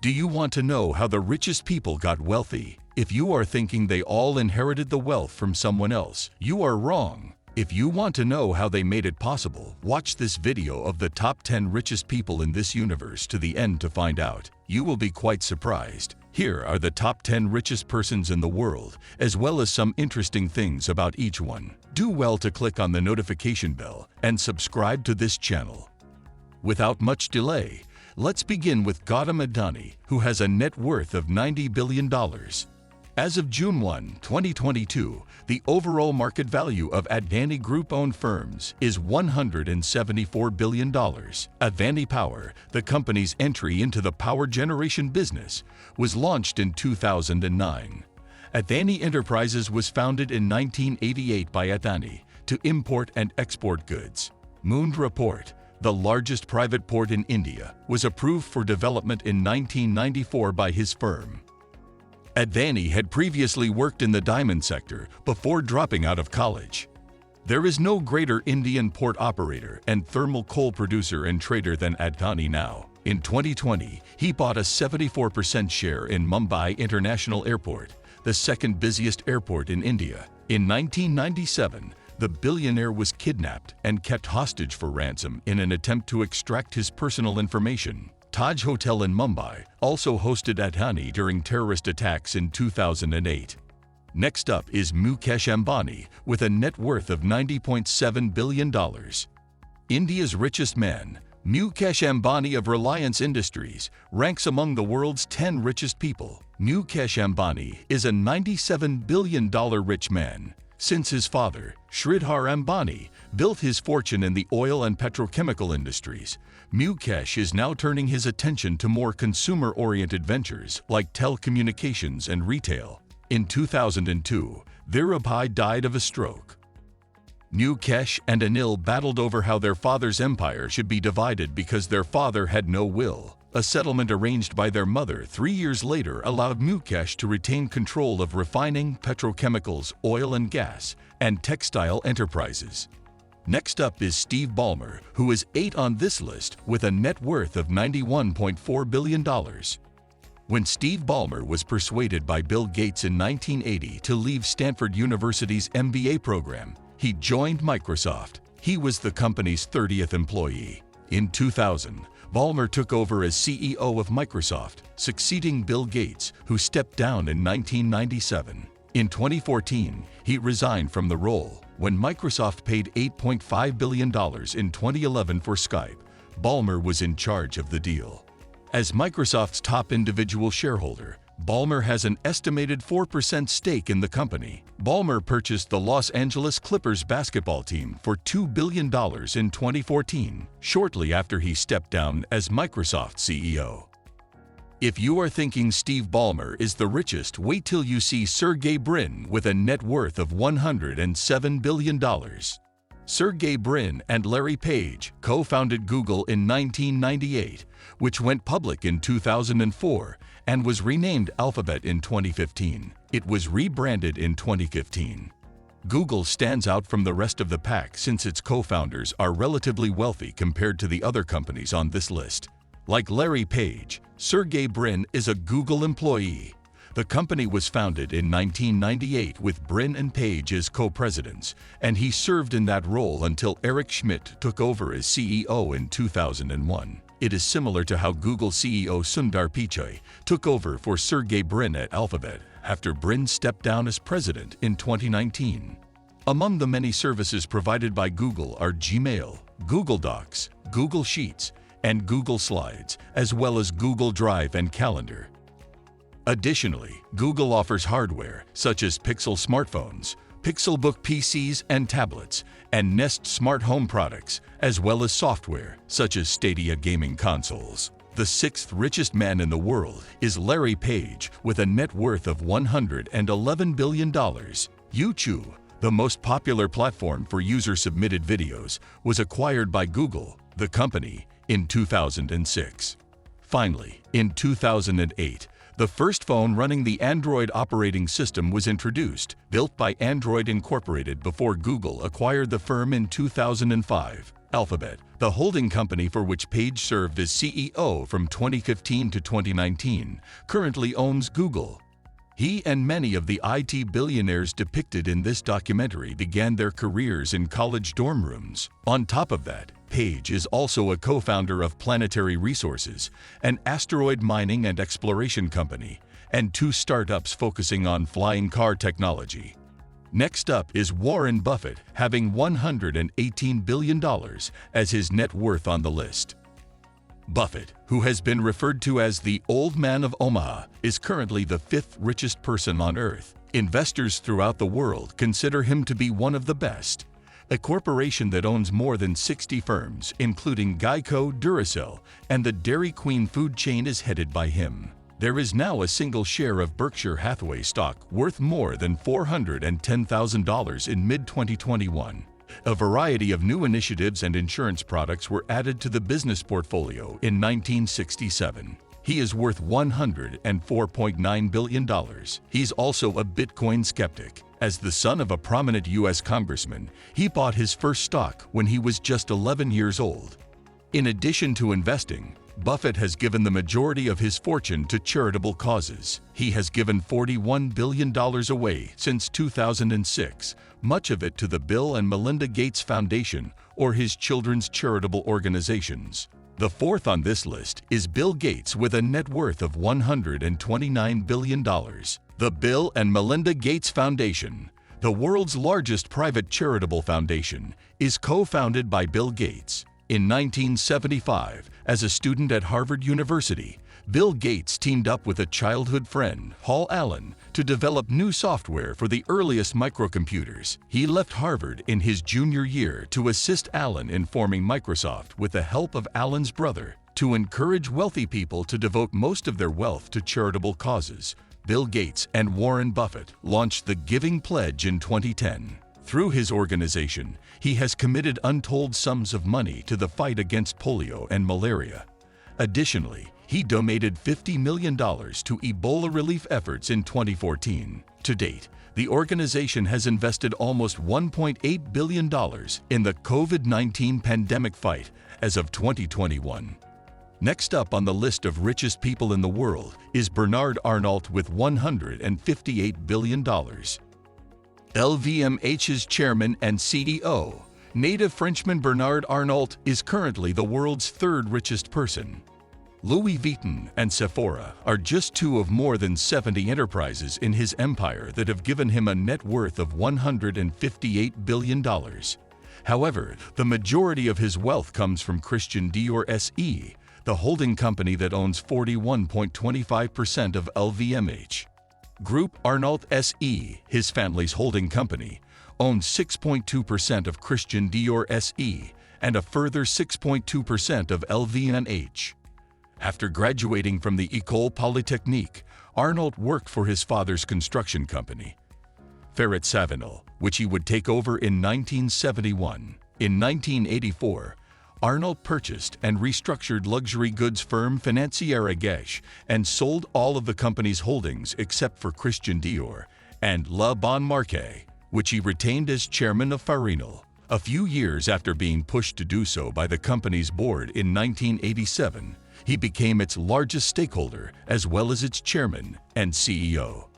Do you want to know how the richest people got wealthy? If you are thinking they all inherited the wealth from someone else, you are wrong. If you want to know how they made it possible, watch this video of the top 10 richest people in this universe to the end to find out. You will be quite surprised. Here are the top 10 richest persons in the world, as well as some interesting things about each one. Do well to click on the notification bell and subscribe to this channel. Without much delay, let's begin with Gautam Adani, who has a net worth of $90 billion. As of June 1, 2022, the overall market value of Adani Group-owned firms is $174 billion. Adani Power, the company's entry into the power generation business, was launched in 2009. Adani Enterprises was founded in 1988 by Adani to import and export goods. Mundra Port, the largest private port in India, was approved for development in 1994 by his firm. Adani had previously worked in the diamond sector before dropping out of college. There is no greater Indian port operator and thermal coal producer and trader than Adani now. In 2020, he bought a 74% share in Mumbai International Airport, the second busiest airport in India. In 1997, the billionaire was kidnapped and kept hostage for ransom in an attempt to extract his personal information. Taj Hotel in Mumbai also hosted Adani during terrorist attacks in 2008. Next up is Mukesh Ambani with a net worth of $90.7 billion. India's richest man, Mukesh Ambani of Reliance Industries, ranks among the world's 10 richest people. Mukesh Ambani is a $97 billion rich man. Since his father, Sridhar Ambani, built his fortune in the oil and petrochemical industries, Mukesh is now turning his attention to more consumer-oriented ventures like telecommunications and retail. In 2002, Dhirubhai died of a stroke. Mukesh and Anil battled over how their father's empire should be divided because their father had no will. A settlement arranged by their mother 3 years later allowed Mukesh to retain control of refining, petrochemicals, oil and gas, and textile enterprises. Next up is Steve Ballmer, who is 8th on this list with a net worth of $91.4 billion. When Steve Ballmer was persuaded by Bill Gates in 1980 to leave Stanford University's MBA program, he joined Microsoft. He was the company's 30th employee. In 2000, Ballmer took over as CEO of Microsoft, succeeding Bill Gates, who stepped down in 1997. In 2014, he resigned from the role. When Microsoft paid $8.5 billion in 2011 for Skype, Ballmer was in charge of the deal. As Microsoft's top individual shareholder, Ballmer has an estimated 4% stake in the company. Ballmer purchased the Los Angeles Clippers basketball team for $2 billion in 2014, shortly after he stepped down as Microsoft CEO. If you are thinking Steve Ballmer is the richest, wait till you see Sergey Brin with a net worth of $107 billion. Sergey Brin and Larry Page co-founded Google in 1998, which went public in 2004 and was renamed Alphabet in 2015. It was rebranded in 2015. Google stands out from the rest of the pack since its co-founders are relatively wealthy compared to the other companies on this list. Like Larry Page, Sergey Brin is a Google employee. The company was founded in 1998 with Brin and Page as co-presidents, and he served in that role until Eric Schmidt took over as CEO in 2001. It is similar to how Google CEO Sundar Pichai took over for Sergey Brin at Alphabet after Brin stepped down as president in 2019. Among the many services provided by Google are Gmail, Google Docs, Google Sheets, and Google Slides, as well as Google Drive and Calendar. Additionally, Google offers hardware such as Pixel smartphones, Pixelbook PCs and tablets, and Nest smart home products, as well as software such as Stadia gaming consoles. The 6th richest man in the world is Larry Page with a net worth of $111 billion. YouTube, the most popular platform for user-submitted videos, was acquired by Google, the company, in 2006. Finally, in 2008, the first phone running the Android operating system was introduced, built by Android Incorporated before Google acquired the firm in 2005. Alphabet, the holding company for which Page served as CEO from 2015 to 2019, currently owns Google. He and many of the IT billionaires depicted in this documentary began their careers in college dorm rooms. On top of that, Page is also a co-founder of Planetary Resources, an asteroid mining and exploration company, and 2 startups focusing on flying car technology. Next up is Warren Buffett, having $118 billion as his net worth on the list. Buffett, who has been referred to as the Old Man of Omaha, is currently the 5th richest person on Earth. Investors throughout the world consider him to be one of the best. A corporation that owns more than 60 firms, including Geico, Duracell, and the Dairy Queen food chain, is headed by him. There is now a single share of Berkshire Hathaway stock worth more than $410,000 in mid-2021. A variety of new initiatives and insurance products were added to the business portfolio in 1967. He is worth $104.9 billion. He's also a Bitcoin skeptic. As the son of a prominent U.S. congressman, he bought his first stock when he was just 11 years old. In addition to investing, Buffett has given the majority of his fortune to charitable causes. He has given $41 billion away since 2006, much of it to the Bill and Melinda Gates Foundation or his children's charitable organizations. The 4th on this list is Bill Gates with a net worth of $129 billion. The Bill and Melinda Gates Foundation, the world's largest private charitable foundation, is co-founded by Bill Gates. In 1975, as a student at Harvard University, Bill Gates teamed up with a childhood friend, Hal Allen, to develop new software for the earliest microcomputers. He left Harvard in his junior year to assist Allen in forming Microsoft with the help of Allen's brother. To encourage wealthy people to devote most of their wealth to charitable causes, Bill Gates and Warren Buffett launched the Giving Pledge in 2010. Through his organization, he has committed untold sums of money to the fight against polio and malaria. Additionally, he donated $50 million to Ebola relief efforts in 2014. To date, the organization has invested almost $1.8 billion in the COVID-19 pandemic fight as of 2021. Next up on the list of richest people in the world is Bernard Arnault with $158 billion. LVMH's chairman and CEO, native Frenchman Bernard Arnault, is currently the world's 3rd richest person. Louis Vuitton and Sephora are just 2 of more than 70 enterprises in his empire that have given him a net worth of $158 billion. However, the majority of his wealth comes from Christian Dior SE, the holding company that owns 41.25% of LVMH. Group Arnault SE, his family's holding company, owns 6.2% of Christian Dior SE and a further 6.2% of LVMH. After graduating from the École Polytechnique, Arnault worked for his father's construction company, Ferret Savinol, which he would take over in 1971. In 1984, Arnault purchased and restructured luxury goods firm Financière Agache and sold all of the company's holdings except for Christian Dior and Le Bon Marché, which he retained as chairman of Farinol. A few years after being pushed to do so by the company's board in 1987, he became its largest stakeholder as well as its chairman and CEO.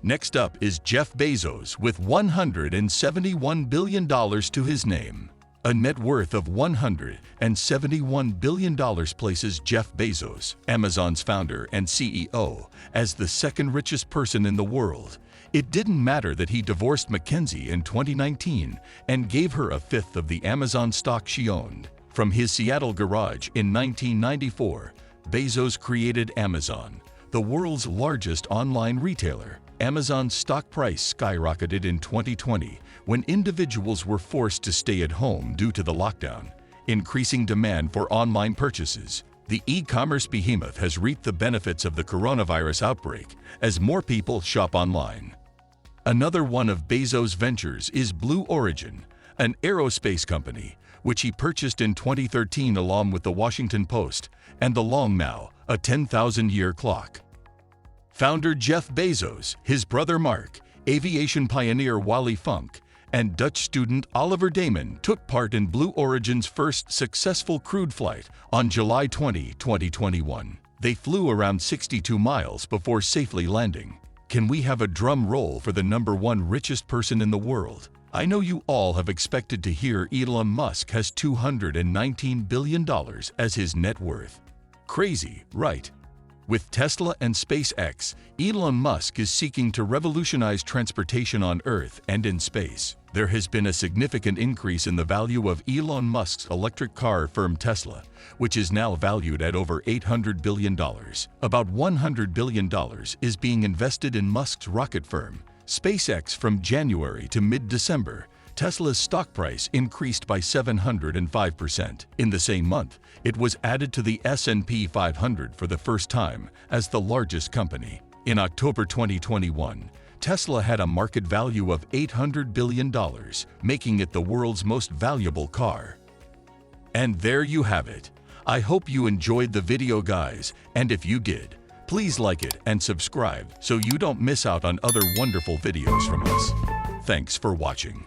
Next up is Jeff Bezos with $171 billion to his name. A net worth of $171 billion places Jeff Bezos, Amazon's founder and CEO, as the 2nd richest person in the world. It didn't matter that he divorced Mackenzie in 2019 and gave her a 5th of the Amazon stock she owned. From his Seattle garage in 1994, Bezos created Amazon, the world's largest online retailer. Amazon's stock price skyrocketed in 2020 when individuals were forced to stay at home due to the lockdown, increasing demand for online purchases. The e-commerce behemoth has reaped the benefits of the coronavirus outbreak as more people shop online. Another one of Bezos' ventures is Blue Origin, an aerospace company, which he purchased in 2013 along with the Washington Post and the Long Mao, a 10,000-year clock. Founder Jeff Bezos, his brother Mark, aviation pioneer Wally Funk, and Dutch student Oliver Damon took part in Blue Origin's first successful crewed flight on July 20, 2021. They flew around 62 miles before safely landing. Can we have a drum roll for the #1 richest person in the world? I know you all have expected to hear Elon Musk has $219 billion as his net worth. Crazy, right? With Tesla and SpaceX, Elon Musk is seeking to revolutionize transportation on Earth and in space. There has been a significant increase in the value of Elon Musk's electric car firm Tesla, which is now valued at over $800 billion. About $100 billion is being invested in Musk's rocket firm, SpaceX. From January to mid-December, Tesla's stock price increased by 705%. In the same month, it was added to the S&P 500 for the first time as the largest company. In October 2021, Tesla had a market value of $800 billion, making it the world's most valuable car. And there you have it. I hope you enjoyed the video, guys, and if you did, please like it and subscribe so you don't miss out on other wonderful videos from us. Thanks for watching.